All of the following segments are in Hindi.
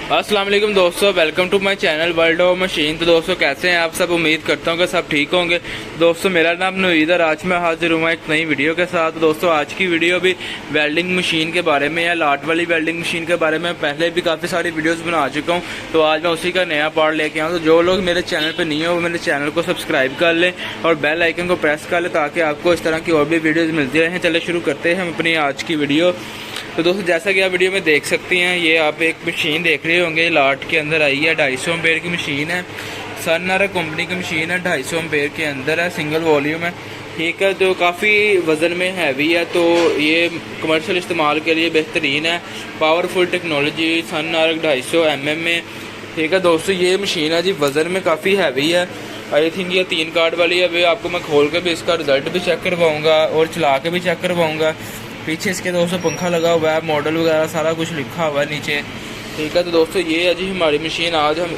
अस्सलाम वालेकुम दोस्तों, welcome to my channel world of machine. तो दोस्तों कैसे हैं आप सब? उम्मीद करता हूँ कि सब ठीक होंगे। दोस्तों मेरा नाम नवीद है। आज मैं हाजिर हुआ एक नई वीडियो के साथ। दोस्तों आज की वीडियो भी वेल्डिंग मशीन के बारे में है, लाट वाली वेल्डिंग मशीन के बारे में। पहले भी काफ़ी सारी वीडियोज़ बना चुका हूँ, तो आज मैं उसी का नया पार्ट लेके आऊँ। तो जो लोग मेरे चैनल पर नहीं हो वो मेरे चैनल को सब्सक्राइब कर लें और बेल आइकन को प्रेस कर लें ताकि आपको इस तरह की और भी वीडियोज़ मिलती रहें। चले शुरू करते हैं हम अपनी आज की वीडियो। तो दोस्तों जैसा कि आप वीडियो में देख सकते हैं, ये आप एक मशीन देख रहे होंगे, लाट के अंदर आई है। 250 एम्पेयर की मशीन है, सनआर कंपनी की मशीन है। 250 एम्पेयर के अंदर है, सिंगल वॉल्यूम है, ठीक है। तो काफ़ी वज़न में हैवी है, तो ये कमर्शियल इस्तेमाल के लिए बेहतरीन है। पावरफुल टेक्नोलॉजी, सनआर 250 mm में, ठीक है। दोस्तों ये मशीन है जी, वज़न में काफ़ी हैवी है। आई थिंक ये 3 कार्ड वाली है। अभी आपको मैं खोल के भी इसका रिजल्ट भी चेक करवाऊँगा और चला के भी चेक करवाऊँगा। पीछे इसके दोस्तों पंखा लगा हुआ है, मॉडल वगैरह सारा कुछ लिखा हुआ है नीचे, ठीक है। तो दोस्तों ये है जी हमारी मशीन। आज हम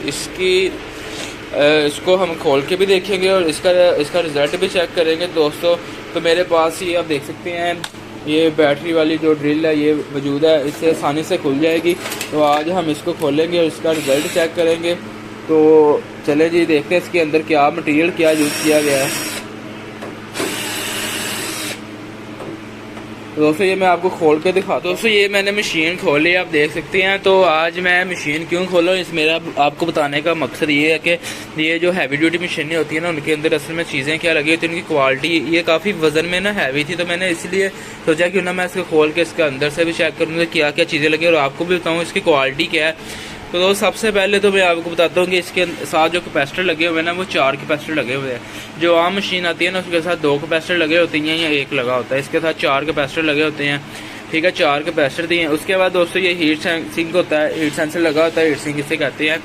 इसको हम खोल के भी देखेंगे और इसका रिज़ल्ट भी चेक करेंगे दोस्तों। तो मेरे पास ये आप देख सकते हैं, ये बैटरी वाली जो ड्रिल है ये मौजूद है, इससे आसानी से खुल जाएगी। तो आज हम इसको खोलेंगे और इसका रिज़ल्ट चेक करेंगे। तो चले जी देखते हैं इसके अंदर क्या मटेरियल क्या यूज़ किया गया है। तो दोस्तों ये मैं आपको खोल के दिखाता हूँ। दोस्तों ये मैंने मशीन खोली, आप देख सकते हैं। तो आज मैं मशीन क्यों खोला, इस मेरा आपको बताने का मकसद ये है कि ये जो हैवी ड्यूटी मशीनें होती है ना, उनके अंदर असल में चीज़ें क्या लगी होती है, उनकी क्वालिटी ये काफ़ी वजन में ना हैवी थी। तो मैंने इसलिए सोचा क्यों ना मैं इसको खोल के इसके अंदर से भी चेक करूँगा क्या क्या चीज़ें लगी और आपको भी बताऊँ इसकी क्वालिटी क्या है। तो दोस्त सबसे पहले तो मैं आपको बताता हूँ कि इसके साथ जो कैपेसिटर लगे हुए हैं ना, वो 4 कैपेसिटर लगे हुए हैं। जो आम मशीन आती है ना उसके साथ 2 कैपेसिटर लगे होते हैं या 1 लगा होता है। इसके साथ 4 कैपेसिटर लगे होते हैं, ठीक है। 4 कैपेसिटर दिए हैं। उसके बाद दोस्तों ये हीट सिंक होता है, हीट सेंसर लगा होता है, हीट सिंक इसे कहते हैं।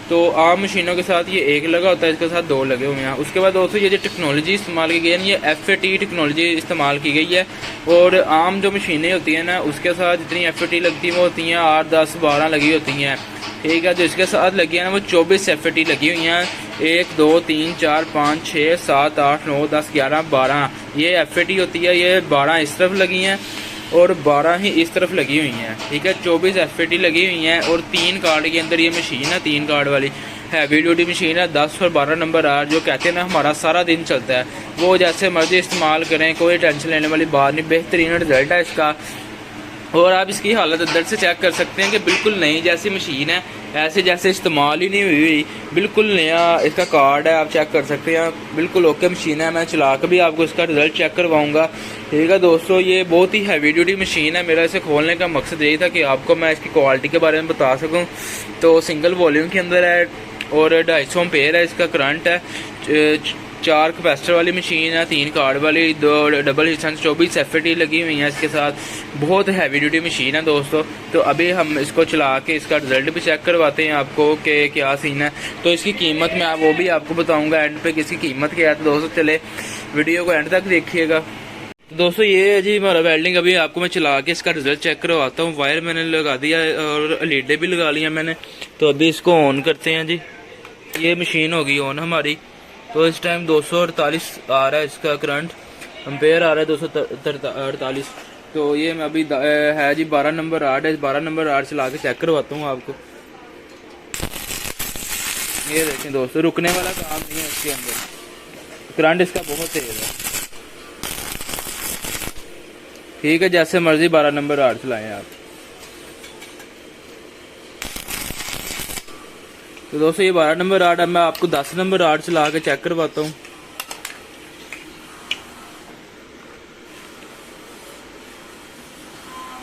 तो आम मशीनों के साथ ये 1 लगा होता है, इसके साथ 2 लगे हुए हैं। उसके बाद दोस्तों ये जो टेक्नोलॉजी इस्तेमाल की गई है, ये FAT टेक्नोलॉजी इस्तेमाल की गई है। और आम जो मशीनें होती हैं ना उसके साथ जितनी FAT लगती हैं वो होती हैं 8, 10, 12 लगी होती हैं, ठीक है। जो इसके साथ लगी है ना वो 24 FAT लगी हुई हैं। 1, 2, 3, 4, 5, 6, 7, 8, 9, 10, 11, 12 ये FAT होती है। ये 12 इस तरफ लगी हैं और 12 ही इस तरफ लगी हुई हैं, ठीक है। 24 FAT लगी हुई हैं और 3 कार्ड के अंदर ये मशीन है, 3 कार्ड वाली हैवी ड्यूटी मशीन है। 10 और 12 नंबर आर जो कहते हैं ना हमारा सारा दिन चलता है, वो जैसे मर्जी इस्तेमाल करें, कोई टेंशन लेने वाली बात नहीं। बेहतरीन रिजल्ट है इसका और आप इसकी हालत अंदर से चेक कर सकते हैं कि बिल्कुल नई जैसी मशीन है, ऐसे जैसे इस्तेमाल ही नहीं हुई, बिल्कुल नया इसका कार्ड है, आप चेक कर सकते हैं। बिल्कुल ओके मशीन है। मैं चला कर भी आपको इसका रिजल्ट चेक करवाऊंगा, ठीक है। दोस्तों ये बहुत ही हैवी ड्यूटी मशीन है। मेरा इसे खोलने का मकसद यही था कि आपको मैं इसकी क्वालिटी के बारे में बता सकूँ। तो सिंगल वॉल्यूम के अंदर है और 250 एम्पेयर है इसका करंट है। 4 कैपेसिटर वाली मशीन है, 3 कार्ड वाली, 2 डबल हीट सेंसर, 24 FAT लगी हुई हैं इसके साथ। बहुत हैवी ड्यूटी मशीन है दोस्तों। तो अभी हम इसको चला के इसका रिजल्ट भी चेक करवाते हैं आपको कि क्या सीन है। तो इसकी कीमत मैं वो भी आपको बताऊंगा एंड पे कि इसकी कीमत क्या है। तो दोस्तों चले वीडियो को एंड तक देखिएगा। तो दोस्तों ये है जी हमारा वेल्डिंग। अभी आपको मैं चला के इसका रिजल्ट चेक करवाता हूँ। वायर मैंने लगा दिया और लीडें भी लगा लिया मैंने। तो अभी इसको ऑन करते हैं जी। ये मशीन होगी ऑन हमारी। तो इस टाइम 248 आ रहा है इसका करंट, एम्पेयर आ रहा है 248। तो ये मैं अभी है जी 12 नंबर आर्ट है। 12 नंबर आर्ट चला के चेक करवाता हूँ आपको। ये देखें दोस्तों, रुकने वाला काम नहीं है इसके अंदर, करंट इसका बहुत तेज है, ठीक है। जैसे मर्जी 12 नंबर आर्ट चलाएं आप। तो दोस्तों ये 12 नंबर आर्ट है। मैं आपको 10 नंबर आर्ट चला के चेक करवाता हूँ।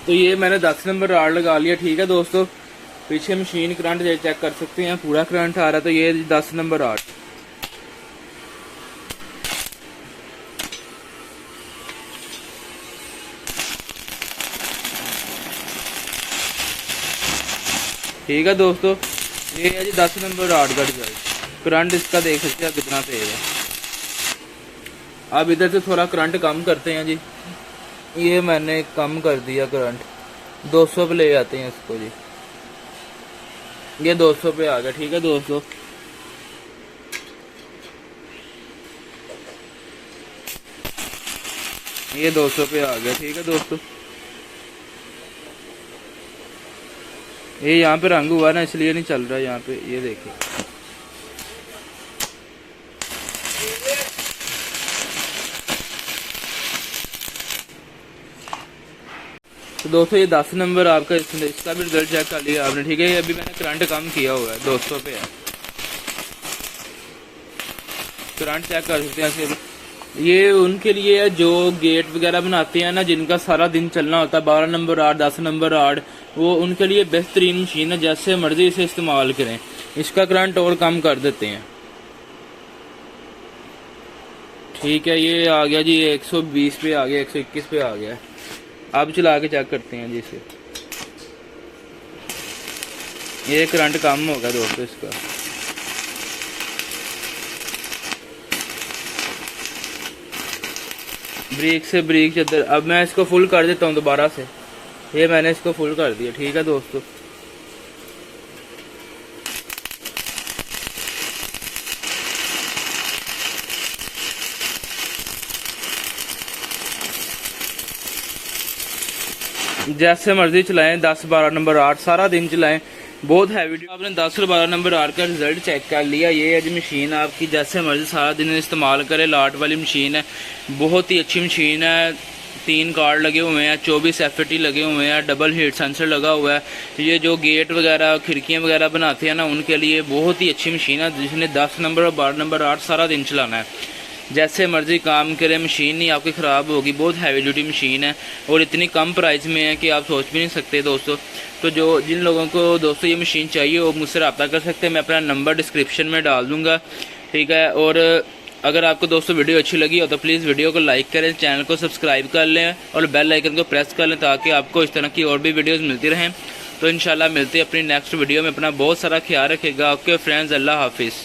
तो ये मैंने 10 नंबर आर्ट लगा लिया, ठीक है दोस्तों। पीछे मशीन करंट चेक कर सकते हैं, पूरा करंट आ रहा है। तो ये 10 नंबर आर्ट, ठीक है दोस्तों। ये है जी 10 नंबर आर्ट का रिजल्ट। करंट इसका देख सकते हैं कितना तेज है। अब इधर से थोड़ा करंट कम करते हैं जी। ये मैंने कम कर दिया करंट, 200 पे ले जाते हैं इसको जी। ये 200 पे आ गया, ठीक है दोस्तों। ये 200 पे आ गया, ठीक है दोस्तों। ये यहाँ पे रंग हुआ ना, इसलिए नहीं चल रहा यहाँ पे, ये देखिए। तो दोस्तों ये 10 नंबर आपका, इसका भी रिजल्ट चेक कर लिया आपने, ठीक है। अभी मैंने करंट कम किया हुआ है, 200 पे है। करंट चेक कर सकते हैं। ये उनके लिए है जो गेट वगैरह बनाते हैं ना, जिनका सारा दिन चलना होता है, 12 नंबर आर्ट, 10 नंबर आर्ट, वो उनके लिए बेहतरीन मशीन है। जैसे मर्जी इसे इस्तेमाल करें। इसका करंट और कम कर देते हैं, ठीक है। ये आ गया जी 120 पे आ गया, 121 पे आ गया। अब चला के चेक करते हैं जी इसे। ये करंट कम होगा दोस्तों इसका। ब्रेक से ब्रेक चद्दर। अब मैं इसको फुल कर देता हूँ दोबारा से। ये मैंने इसको फुल कर दिया, ठीक है दोस्तों। जैसे मर्जी चलाएं, 10-12 नंबर आर्ट सारा दिन चलाएं, बहुत हैवी। आपने 10 और 12 नंबर आर्ट का रिजल्ट चेक कर लिया। ये है जी मशीन आपकी, जैसे मर्जी सारा दिन इस्तेमाल करें। लाट वाली मशीन है, बहुत ही अच्छी मशीन है। 3 कार्ड लगे हुए हैं, 24 FAT लगे हुए हैं, डबल हीट सेंसर लगा हुआ है। ये जो गेट वगैरह खिड़कियाँ वगैरह बनाते हैं ना, उनके लिए बहुत ही अच्छी मशीन है, जिसने 10 नंबर और 12 नंबर आर्ट सारा दिन चलाना है। जैसे मर्जी काम करें, मशीन नहीं आपकी ख़राब होगी। बहुत हैवी ड्यूटी मशीन है और इतनी कम प्राइस में है कि आप सोच भी नहीं सकते दोस्तों। तो जिन लोगों को दोस्तों ये मशीन चाहिए वो मुझसे रब्ता कर सकते हैं। मैं अपना नंबर डिस्क्रिप्शन में डाल दूँगा, ठीक है। और अगर आपको दोस्तों वीडियो अच्छी लगी हो तो प्लीज़ वीडियो को लाइक करें, चैनल को सब्सक्राइब कर लें और बेल आइकन को प्रेस कर लें, ताकि आपको इस तरह की और भी वीडियोज़ मिलती रहें। तो इंशाल्लाह मिलते हैं अपनी नेक्स्ट वीडियो में। अपना बहुत सारा ख्याल रखेगा। ओके फ्रेंड्स, अल्लाह हाफिज़।